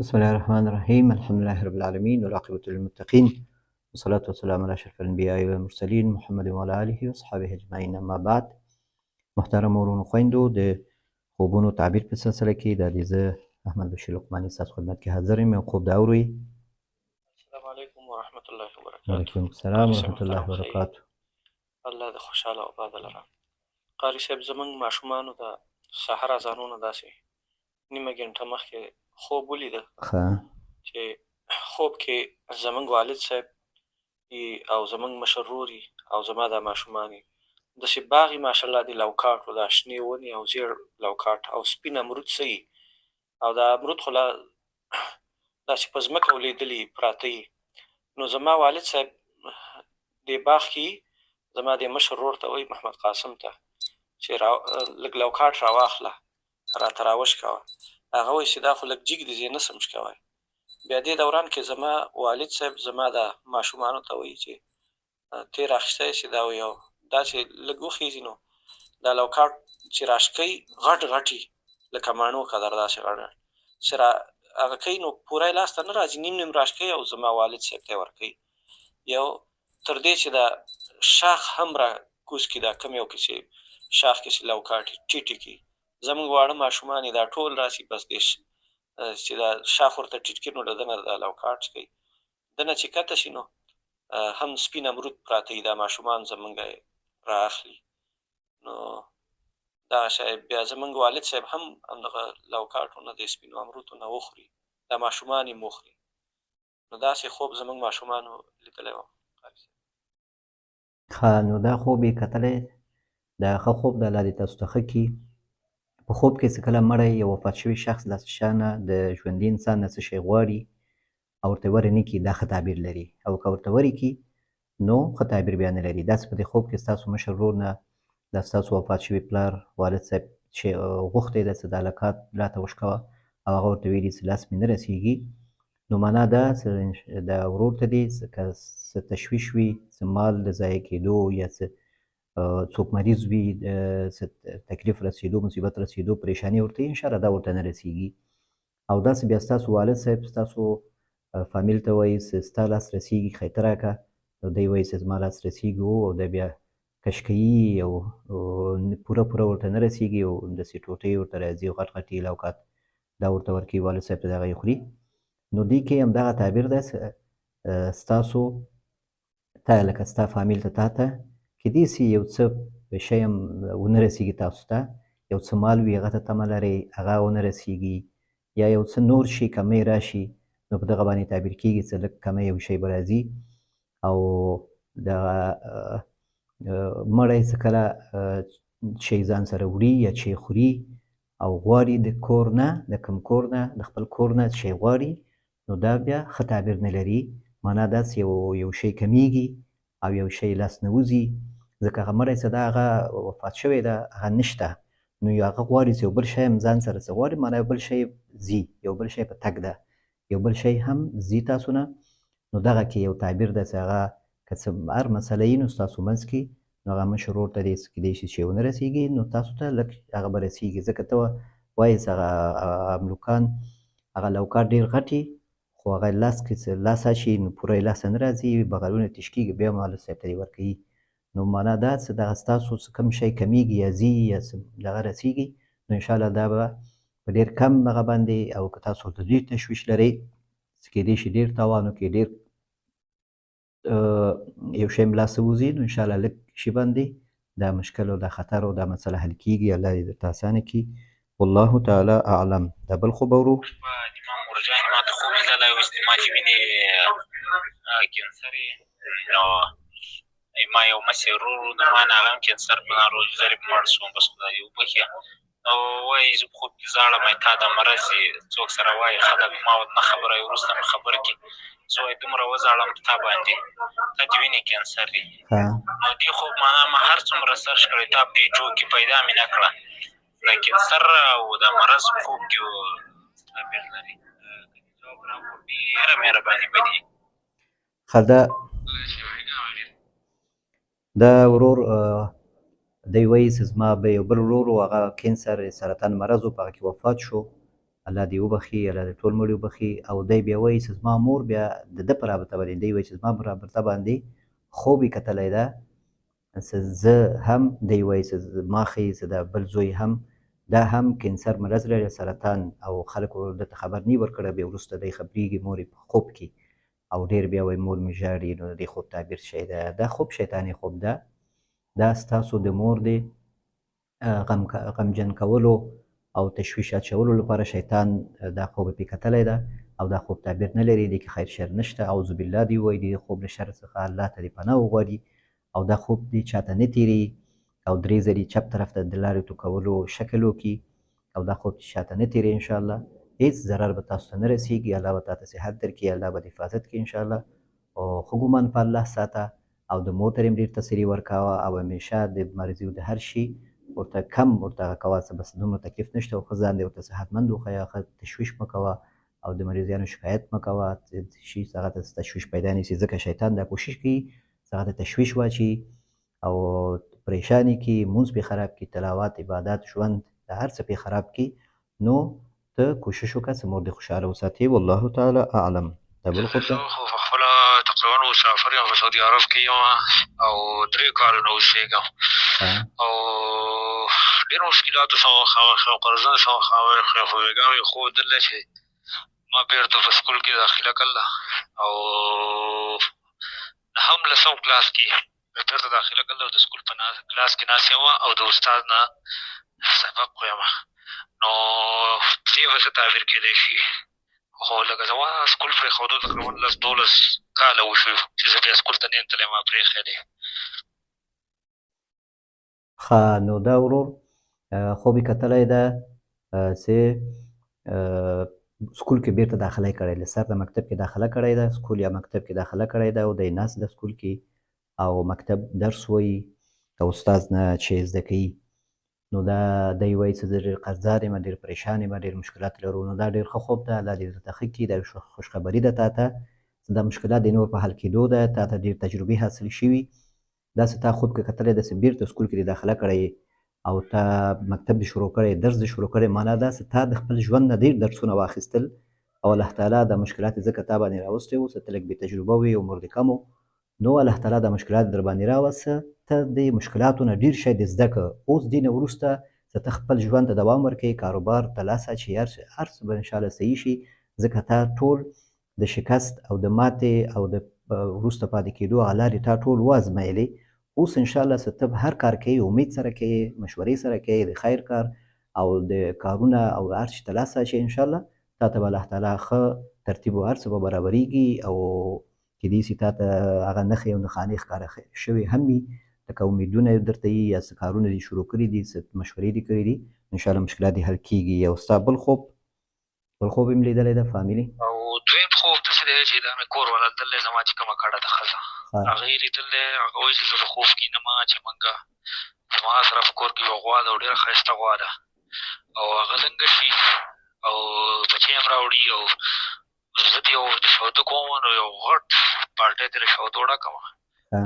بسم الله الرحمن الرحيم الحمد لله رب العالمين والعاقبة للمتقين والصلاة والسلام على أشرف الأنبياء والمرسلين محمد وعلى آله وصحبه أجمعين. أما بعد، محترم ورونو خویندو د خوبونو تعبیر په سلسله کې د زه احمد بشیر لقمانی ستاسو خدمت کې حاضر یم. یو خوب دا اورئ. السلام علیکم ورحمۃ اللہ وبرکاتہ. وعلیکم السلام ورحمۃ الله وبرکاتہ. الله د خوشاله او آباد لره. قاری صاحب زمونږ ماشومانو د سحر اذانونه داسې نیمه ګنټه مخکې خوب ولیده چې خوب کې زمونږ والد صاحب او زمونږ مشر ورور او زما د ماشومان داسې باغ ماشاءالله د لوکاټ و دا شنې ونې او زیړ لوکاټ او سپین امرود څه او دا امرود خو لا داسې په ځمکه ولیدلي پراته نو زما والد صاحب د باغ کې زما د مشر ورور ته وایي محمد قاسم ته چې لږ لوکاټ راواخله راته راوشکوه. هغه وایي چې دا خو لږ جګ دی زه یې نسم شکوی. بیا دې دوران کې زما والد صاحب زما د ماشومانو ته وایي چې تیر اخیستی چې دا یو داسې لږ وخیږي نو دا لوکاټ چې راشکوي غټ غټ وي لکه ماڼو قدر داسې غټ چې هغه کوي نو پوره یې لاس ته نه راځي، نیم نیم راشکوي او زما والد صاحب ته یې ورکوي. یو تر دې چې دا شاخ هم را کوز کړي، دا کوم یو کې چې شاخ کې چې لوکاټ ټیټې کړي، زموږ واړه ماشومان یې دا ټول راسي بس دې چې دا شاخ ورته ټیټ کړي نو د ده نه دا لوکاټ کوي. ده نه چې کته شي نو هم سپین امرود پراته وي، دا ماشومان زمونږ را اخلي. نو دغه شی بیا زمونږ والد صاحب هم همدغه لوکاټونه د سپینو امرودو نه وخوري، دا ماشومان یې وخوري. نو داسې خوب زمونږ ماشومانو لیدلی وم. نو دا خوب یې کتلی، دا ښه خوب دی، الله دې تاسو ته ښه کړي. په خوب کې چې کله مړی یا وفات شوي شخص له شا نه د ژوندي انسان نه څه شی غواړي او ورته ورې نه کړي، دا ښه تعبیر لري، او که ورته ورې کړي نو ښه تعبیر بیا نه لري. داسې په دې خوب کې ستاسو مشر ورور نه دا ستاسو وفات شوي پلار والد صاحب چې غوښتی ده چې دا لکات راته وشکوه او هغه ورته ویلي چې لاس مې نه رسېږي، نو معنا دا چې دا ورور ته دې که څه تشویش وي، څه مال د ضایع کېدو یا څه څوک مریض وي، څه تکلیف رسېدو، مصیبت رسېدو، پریشاني ورته وي، انشاءالله دا ورته نه رسېږي. او داسې بیا ستاسو والد صاحب ستاسو فامیل ته وایي چې ستا لاس رسېږي خیطه راکړه، نو دی وایي چې زما لاس رسېږي او دی بیا کش کوي او پوره ورته نه رسېږي او داسې ټوټې ورته راځي او غټ غټې لوکات دا ورته ورکوي، والد صاحب ته دغه یې خوري. نو دې کې همدغه تعبیر دی چې ستاسو ته لکه ستا فامیل ته تا ته کیدای شي یو څه شی هم ونه رسېږي تاسو ته، یو څه مال وي هغه ته تمه لرئ هغه ونه رسېږي، یا یو څه نور شي کمی راشي، نو په دغه باندې تعبیر کېږي چې لږ کمی یو شی به راځي. او دغه مړی چې کله شی ځان سره وړي یا شی خوري او غواړي د کور نه، د کوم کور نه، د خپل کور نه شی غواړي، نو دا بیا ښه تعبیر نه لري. معنا داسې یو شی کمیږي او یو شی لاس نه وځي، ځکه هغه مړی چې ده هغه وفات شوی ده، هغه نشته، نو هغه غواړي چې یو بل شی هم ځان سره څه غواړي، معنا یو بل شی ځي، یو بل شی په تګ ده، یو بل شی هم ځي تاسو نه. نو دغه کې یو تعبیر ده چې هغه که څه هر مسله وي نو ستاسو منځ کې نو هغه مشر ورور ته دې کیدای شي چې ونه رسېږي، نو تاسو ته لږ هغه به رسېږي، ځکه ته وایې چې هغه املوکان هغه لوکاټ ډېر غټ وي خو هغه لاس کې چې لاس اچي نو پوره یې لاسته نه راځي، بغلونه تش کېږي، بیا والد صاحب ته دې ورکوي. نو معنا دا چې دغه ستاسو څه کوم شی کمیږي یا ځي یا څه دغه رسېږي، نو انشاءالله دا به په ډېر کم هغه باندې، او که تاسو ورته ډېر تشویش لرئ چې کیدای شي ډېر تاوان وکړي، ډېر یو شی هم لاسته وځي، نو انشاءالله لږ شي باندې دا مشکل او دا خطر او دا مسله حل کېږي. الله دې درته اسانه کړي. والله تعالی اعلم. دا بل خوب اورو. امام مرجان ما ته خوب لیدلی و چې ما چې وینې کینسر یې، نو ما یو مشر ورور و د ما نه هغه هم کینسر په ناروغي ضرب مړ شو، بس خدای دې وبخښي. نو وایي زه په خوب کې ژاړم تا دا مرض یې څوک سره وایي خلک ما ورته نه خبره وي، وروسته مې خبره کړي زه وایي دومره وژاړم په تا باندې، تا چې وینې کینسر دی. نو دې خوب معنا ما هر څومره سرچ کړی تا پیجو کې پیدا مې نه کړه، د کینسر او د مرض په خوب کې تعبیر لري. جواب راکړو ډېره مهرباني به دي. ښه دا ورور دی وایي چې زما به یو بل ورور و هغه کینسر سرطان مرض و په هغه کې وفات شو، الله دې وبخي، الله دې ټول مړي وبخي. او دی بیا وایي چې زما مور بیا د ده په رابطه باندې دی وایي چې زما په رابطه باندې خوب یې کتلی ده چې زه هم دی وایي چې زما ښایي چې د بل زوی هم دا هم کینسر مرض لري، سرطان، او خلکو دته خبر نه ورکړی. بیا وروسته دی خبرېږي مور یې په خوب کې او ډېر بیا وایي مور مې ژاړي. نو د دې خوب تعبیر شی ده، دا خوب شیطاني خوب ده. دا ستاسو د مور د غمجن کولو او تشویش اچولو لپاره شیطان دا خوب پې کتلی ده او دا خوب تعبیر نه لري. دې کې خیر شر نشته. اعوذ بالله دې ووایي د دې خوب له شر څخه الله ته دې پناه وغواړي. او دا خوب دې چاته نه تېري او 3 ځلې چپ طرف ته د لارې تو کولو شکل وکړي او دا خوب چې چاته نه تېري انشاءالله هېڅ ضرر به تاسو ته نه رسېږي. الله به تاته صحت درکړي، الله به دې حفاظت کړي انشاءالله. او ښه ګمان په الله ساته او د مور ته هم ډېر تسلي ورکوه او همیشه د مرضیو د هر شي ورته کم ورته کوه چې بس دومره تکلیف نشته او ښه ځان دې ورته صحتمند وښیه. ښه تشویش مه کوه او د مریضیانو شکایت مه کوه شي چې هغه ته تشویش پیدا نه شي، ځکه شیطان دا کوشش کوي چې هغه ته تشویش واچوي او پریشاني کړي، مونځ پې خراب کړي، تلاوت، عبادت، ژوند د هر څه پې خراب کړي. نو ته کوشش وکړه چې مور دې خوشحاله وساتې. والله تعالی اعلم. دا بل خوب ده؟ زه خو خپله تقریبا مسافر یم، په سعودي عرب کې یم او 3 کالونه اوسېږم او ډېر مشکلاتو سره مخامخ یم. قرضونو سره مخامخ یم. خو بیګا مې ښودله چې ما بېرته په سکول کې داخله کړله او هم 10م کلاس کې بېرته داخله کړله او د سکول په کلاس کې ناست یم او د استاد نه سبق وایم. نو دې به څه تعبیر کېدی شي؟ خو لکه زما سکول پرېښودو تقریبا 10-12 کاله وشو چې زه بیا سکول ته نه یم تللی، ما پرېښی دی. ښه، نو دا ورور خوب یې کتلی ده چې سکول کې بیرته داخله یې کړی ده، سر د مکتب کې داخله کړی ده، سکول یا مکتب کې داخله کړی ده او دی ناست ده سکول کې او مکتب درس وایي د استاد نه چې زده کوي. نو دا دی وایي چې زه ډېر قرضدار یم، ډېر پریشان یم، ډېر مشکلات لرو. نو دا ډېر ښه خوب ده، الله دې درته ښه کړي. دا خوشخبري ده تا ته چې دا مشکلات د نور په حل کېدو ده. تا ته ډېر تجربې حاصلې شوي. داسې تا خوب کې کتلی ده چې بیرته سکول کې دې داخله کړی او تا مکتب دې شروع کړی، درس دې شروع کړی. معنا دا چې تا د خپل ژوند نه ډېر درسونه واخیستل او الله تعالی دا مشکلات یې ځکه تا باندې راوستی وو چې ته لږ بې تجربه وې، عمر دې کم و. نو الله تعالی دا مشکلات در باندې راوسته، ته دې مشکلاتو نه ډېر شی دې زده کړه. اوس دې نه وروسته چې ته خپل ژوند ته دوام ورکوې، کاروبار ته لاس اچوې، هر څه به انشاءالله صحیح شي، ځکه تا ټول د شکست او د ماتې او د وروسته پاتې کېدو هغه لارې تا ټول وازمایلې. اوس انشاءالله چې ته هر کار کوې امید سره کوې، مشورې سره کوې، د خیر کار او د کارونه او هر شي ته لاس اچوې انشاءالله تا ته به الله تعالی ښه ترتیب و هر څه به برابرېږي او کېدای شي تا ته هغه نښې او نښانې ښکاره شوې هم وي، لکه امیدونه درته وي یا څه کارونه دې شروع کړي دي، څه مشورې دې کړي دي، انشاءالله مشکلات دې حل کېږي. او ستا بل خوب هم لیدلی ده فامیلي؟ او دویم خوب داسې دی چې دا مې کور والا لیدلی زما چې کومه کډه ده ښځه هغه یې لیدلی. هغه وایي چې زه په خوب کې وینم چې مونږه زما سره په کور کې یوه غوا ده او ډېره ښایسته غوا ده او هغه لنګه شي او بچی هم راوړي او زه دې یو د شوده کوم نو یو غټ بالټۍ ترې شودو ډکوم،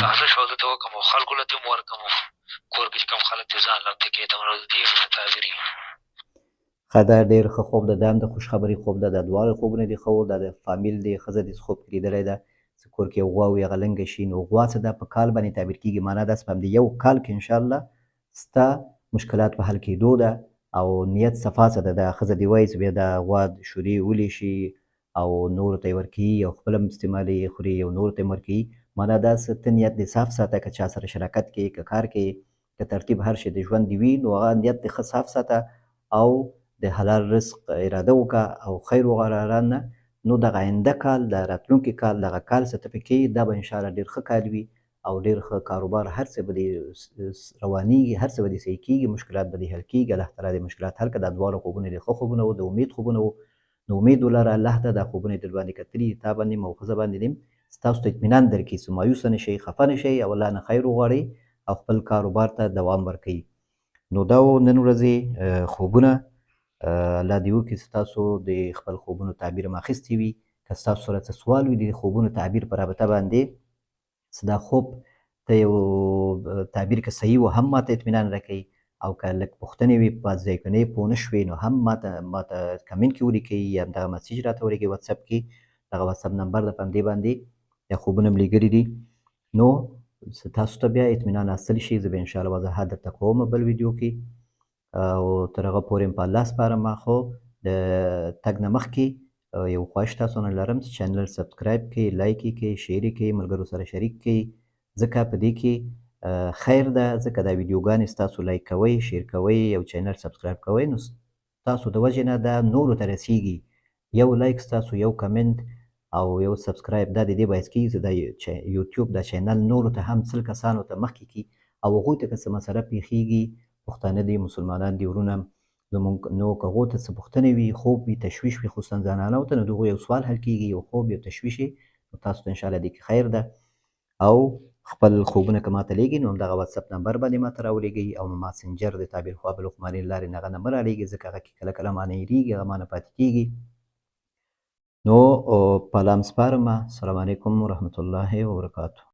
تازه شوده ته وکړم او خلکو له ته هم ورکړم، کور کې چې کوم خلک دې ځان لمته کېدم نو د دې څه تعبیر وي. ښه، دا ډېر ښه خوب ده، دا هم د خوشخبرۍ خوب ده. دا دواړه خوبونه دې ښه وو. دا د فامیل دې ښځه دې خوب کې لیدلی ده چې کور کې یو غوا وي هغه لنګه شي. نو غوا څه ده په کال باندې تعبیر کېږي، معنا داسې په همدې یو کال کې انشاءالله ستا مشکلات په حل کېدو ده او نیت صفا څه ده. دا ښځه دې وایي چې بیا دا غوا شورې ولی شي او نورو ته یې ورکوي او خپله هم استعمالوي، خوري او نورو ته یې ورکوي. معنا دا څه ته نیت دې صاف ساته، که چا سره شراکت کوې، که کار کوې، که ترتیب هر شی د ژوند دې وي نو هغه نیت دې ښه صاف ساته او د حلال رزق اراده وکړه او خیر وغواړه رانه. نو دغه آینده کال، د راتلونکي کال دغه کال څه ته پکې دا به انشاءالله ډېر ښه کال وي او ډېر ښه کاروبار، هر څه به دې روانېږي، هر څه به دې صحیح کېږي، مشکلات به دې حل کېږي. الله تعالی دې مشکلات حل کړه. دا دواړه خوبونه دې ښه خوبونه وو، د امید خوبونه وو. نو امید ولره الله ته، دا خوبونه دې در باندې کتلي دي، تا باندې او ښځه باندې دې ستاسو ته اطمینان درکړي چې مایوسه نه شئ، خفه نه شئ او الله نه خیر وغواړئ او خپل کاروبار ته دوام ورکوئ. نو دا و نن ورځې خوبونه. الله دې وکړي چې تاسو د خپل خوبونو تعبیر هم اخیستی وي. که ستاسو سره څه سوال وي د خوبونو تعبیر په رابطه باندې چې دا خوب ته یو تعبیر که صحیح و هم ماته اطمینان راکوي او که لږ پوښتنې وي په بعض ځای کې نه پوه نه شوې نو هم ماته کمنټ کې ولیکئ یا دغه مسیج راته ولیکئ واتساپ کې. دغه واتساپ نمبر ده په همدې باندې دا خوبونه مې لیږلي دي. نو تاسو ته بیا اطمینان حاصل شي. زه به انشاءالله وضاحت درته کوم بل ویډیو کې او تر هغه پورې په الله سپارم. خو د تګ نه مخکې یو خواهش تاسو نه لرم چې چینل سبسکرایب کړئ، لایک یې کړئ، شیر یې کړئ، ملګرو سره شریک کړئ، ځکه په دې کې خیر ده. ځکه دا ویډیوګانې ستاسو لایک کوئ، شیر کوئ او چینل سبسکرایب کوئ نو ستاسو د وجې نه دا نورو ته رسیږي. یو لایک ستاسو، یو کمنټ او یو سبسکرایب دا د دې باعث کېږي چې دا یوټیوب دا چینل نورو ته هم 100 کسانو ته مخکې کړي او هغوی ته که څه مسله پیښیږي، پښتانه دي، مسلمانان دي، ورونه زموږ نو که هغو ته څه پوښتنې وي، خوب وي، تشویش وي، خصوصا زنانو ته نو د هغوی یو سوال حل کېږي، یو خوب یو تشویش نو تاسو ته انشاءالله دې کې خیر ده. او خپل خوبونه که ماته لیږي نو همدغه واتساپ نمبر باندې ماته راولېږئ او ماسنجر د تعبیر خوا بلخماري له لارې نه هغه نه مه رالېږئ ځکه هغه کې کله کله مانه هېرېږي، هغه مانه پاتې کېږي. نو په الله م سپارم. السلام علیکم ورحمة الله وبرکاته.